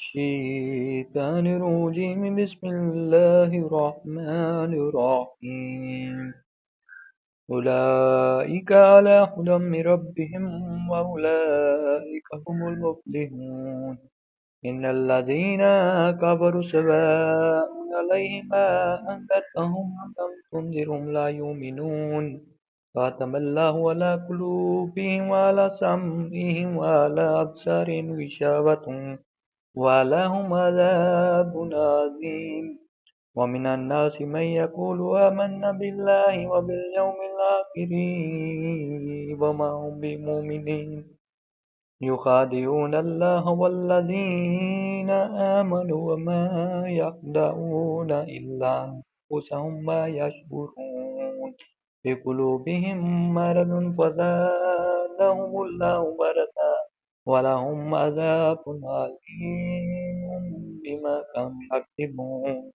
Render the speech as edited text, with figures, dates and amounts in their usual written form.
الشيطان الرجيم بسم الله الرحمن الرحيم أولئك على هدى من ربهم وأولئك هم المفلحون إن الذين كفروا سواء عليهم أنذرتهم أم لم تنذرهم لا يؤمنون ختم الله على قلوبهم وعلى سمعهم وعلى أبصارهم غشاوة ولهم عذاب عظيم ومن الناس من يقول آمنا بالله وباليوم الآخر وما هم بمؤمنين يخادعون الله والذين آمنوا وما يخدعون إلا أنفسهم ما يشعرون في قلوبهم مرض فزادهم الله مرضا ولهم عذاب أليم بما كانوا يكذبون